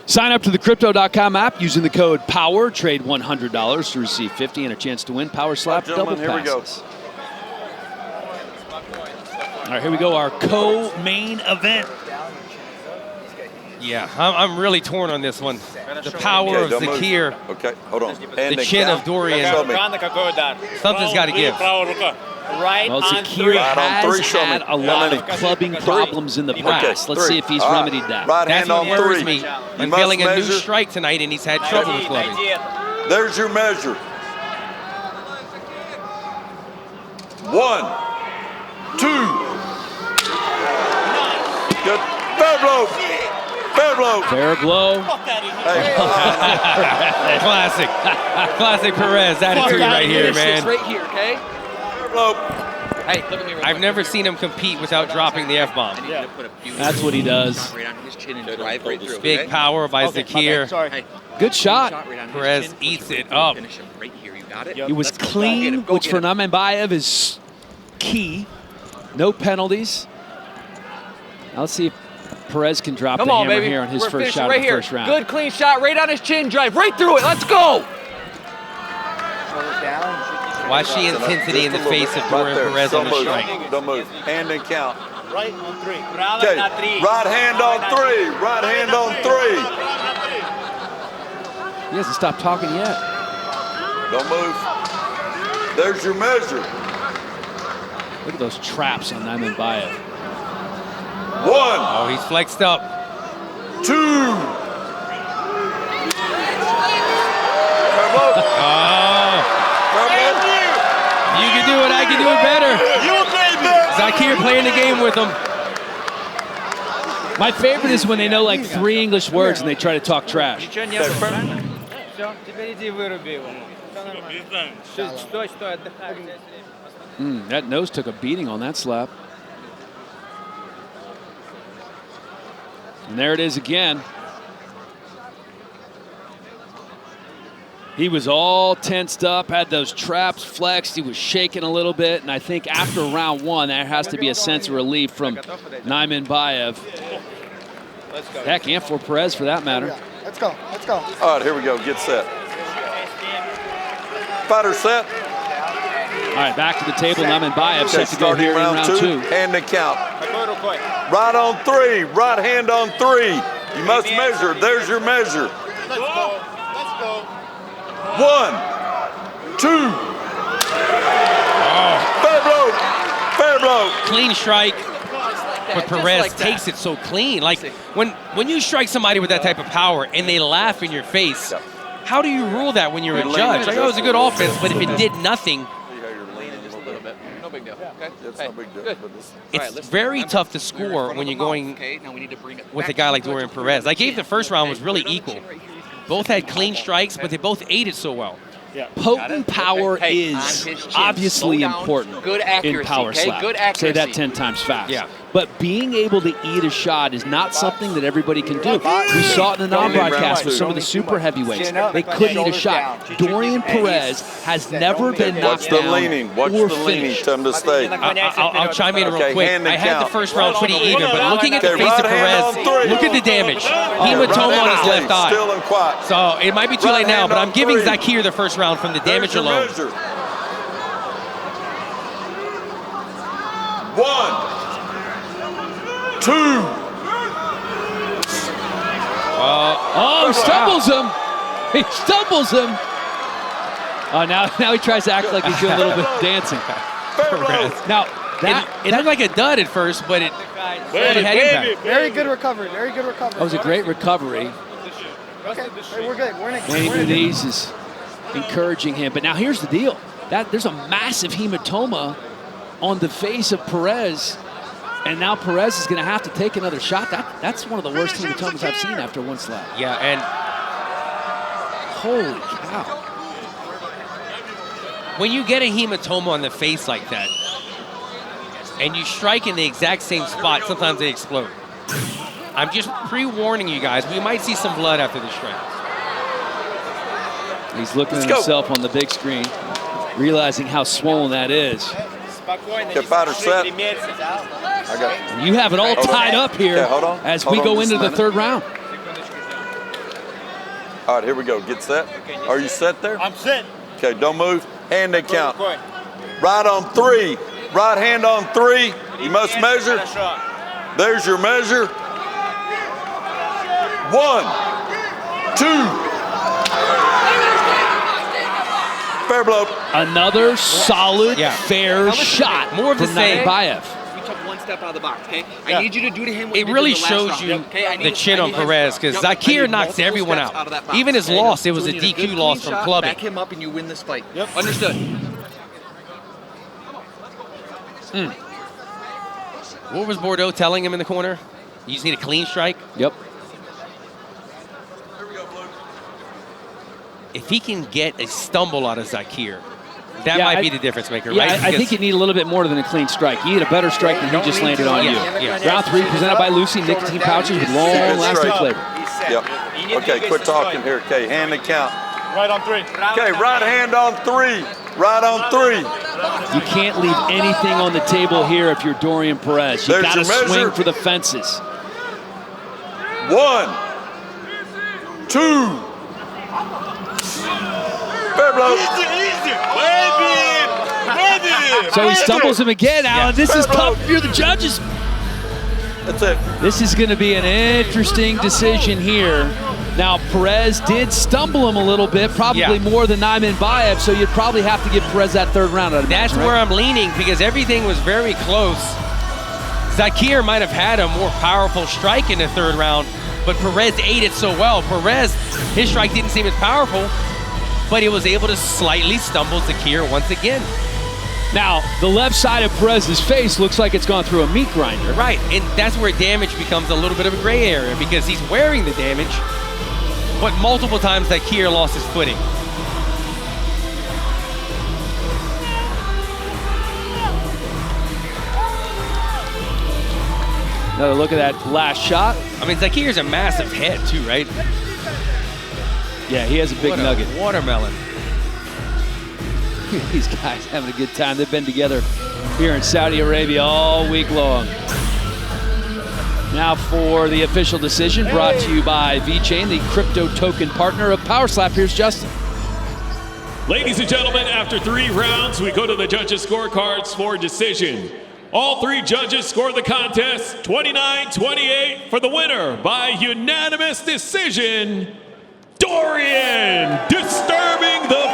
Sign up to the Crypto.com app using the code POWER. Trade $100 to receive $50 and a chance to win Power Slap double passes. Here we go. All right, here we go, our co-main event. Yeah, I'm really torn on this one. The power of Zakir. Okay, hold on. The chin of Dorian. Something's got to give. Well, Zakir has had a lot of clubbing problems in the past. Let's see if he's remedied that. Right That's hand what on worries three. me. I'm feeling a new strike tonight, and he's had trouble with clubbing. There's your measure. 1, 2. Good. Fair blow. Fair blow. Fair blow. Hey. Classic. Classic Perez attitude right here, man. Right here, okay? Fair blow. Hey, look at me. I've never seen him compete without dropping the F-bomb. Yeah. That's what he does. Big power by Zakir. Good shot. Perez eats it up. It was clean, which for Naimanbayev is key. No penalties. Now let's see if Perez can drop the hammer here on his first shot of the first round. Good clean shot right on his chin drive. Right through it. Let's go. Watch the intensity in the face of Dorian Perez on the strike. Don't move. Hand and count. Right on 3. Okay. Right hand on 3. Right hand on 3. He hasn't stopped talking yet. Don't move. There's your measure. Look at those traps on Naimanbayev. 1. Oh, he's flexed up. 2. You can do it, I can do it better. Zakir playing the game with him. My favorite is when they know like 3 English words and they try to talk trash. That nose took a beating on that slap. And there it is again. He was all tensed up, had those traps flexed. He was shaking a little bit. And I think after round 1, there has to be a sense of relief from Naimanbayev. Heck, and for Perez for that matter. Let's go. Let's go. All right, here we go. Get set. Fighter set. All right, back to the table. Naimanbayev set to go here in round 2. Hand to count. Right on 3. Right hand on 3. You must measure. There's your measure. Let's go. Let's go. 1, 2. Oh. Fair blow. Fair blow. Clean strike. But Perez takes it so clean. Like when you strike somebody with that type of power and they laugh in your face, how do you rule that when you're a judge? Like, oh, it was a good offense, but if it did nothing, No big deal. Okay. It's no big deal. it's very tough to score when you're going with a guy like Dorian Perez. I gave the first round was really equal. Both had clean strikes, but they both ate it so well. Potent power is obviously important in power slap. Say that 10 times fast. Yeah. But being able to eat a shot is not something that everybody can do. We saw it in the non-broadcast with some of the super heavyweights. They couldn't eat a shot. Dorian Perez has never been knocked down Watch or the leaning. finished. Tell him to stay. I'll chime in real quick. hand and I had the count. first round pretty even, but looking at the Okay, face of right hand on Perez, 3. look at the damage. Right Hematoma hand on his left eye. Still and quiet. So it might be too Right late now, hand but on I'm giving 3. Zakir the first round from the damage There's your alone. measure. 1, 2. Oh, stumbles him. He stumbles him. Oh, now he tries to act like he's doing a little bit of dancing. Perez. Now, It looked like a dud at first, but it had impact. Very good recovery. Very good recovery. that was a great recovery. Okay, hey, we're good. We're in it. Wayne Muniz is encouraging him. But now here's the deal. There's a massive hematoma on the face of Perez. And now Perez is going to have to take another shot. That's one of the worst hematomas I've seen after one slap. Yeah, and Holy cow. when you get a hematoma on the face like that, and you strike in the exact same spot, sometimes they explode. I'm just pre-warning you guys, we might see some blood after the strike. He's looking at himself on the big screen, realizing how swollen that is. Get fighter set. You have it all tied up here hold on. as we go into the third round. All right, here we go. Get set. Are you set there? I'm set. Okay, don't move. Hand they count. Right on 3. Right hand on 3. You must measure. There's your measure. 1, 2. Fair blow. Another solid, fair shot. More of the from same. Naimanbayev. We took one step out of the box, okay? I need you to do to him what It you really did to the last shows you round, okay? the chin on Perez because Zakir knocks everyone out. Even his loss, it was a DQ loss from clubbing. Back him up and you win this fight. Yep. Understood. What was Bordeaux telling him in the corner? You just need a clean strike? Yep. If he can get a stumble out of Zakir, that might be the difference maker, yeah, right? I think you need a little bit more than a clean strike. You need a better strike than he just landed on you. Yeah. Round 3 presented by Lucy, nicotine pouches with long-lasting flavor. Yep. Okay, quit talking here. Okay, hand the count. Right on 3. Okay, right hand on 3. Right on 3. You can't leave anything on the table here if you're Dorian Perez. You got to swing for the fences. 1, 2. Fair blow. So he stumbles him again, Alan. This is tough if you're the judges. That's it. This is going to be an interesting decision here. Now, Perez did stumble him a little bit, probably more than Naimanbayev, so you'd probably have to give Perez that 3rd round. That's where I'm leaning because everything was very close. Zakir might have had a more powerful strike in the 3rd round, but Perez ate it so well. Perez, his strike didn't seem as powerful, but he was able to slightly stumble Zakir once again. Now, the left side of Perez's face looks like it's gone through a meat grinder. Right, and that's where damage becomes a little bit of a gray area because he's wearing the damage, but multiple times Zakir lost his footing. Another look at that last shot. I mean, Zakir's a massive head too, right? Yeah, he has a big nugget. Watermelon. These guys having a good time. They've been together here in Saudi Arabia all week long. Now for the official decision brought to you by VeChain, the crypto token partner of Power Slap. Here's Justin. Ladies and gentlemen, after 3 rounds, we go to the judges' scorecards for decision. All 3 judges scored the contest 29-28 for the winner by unanimous decision, Dorian, disturbing the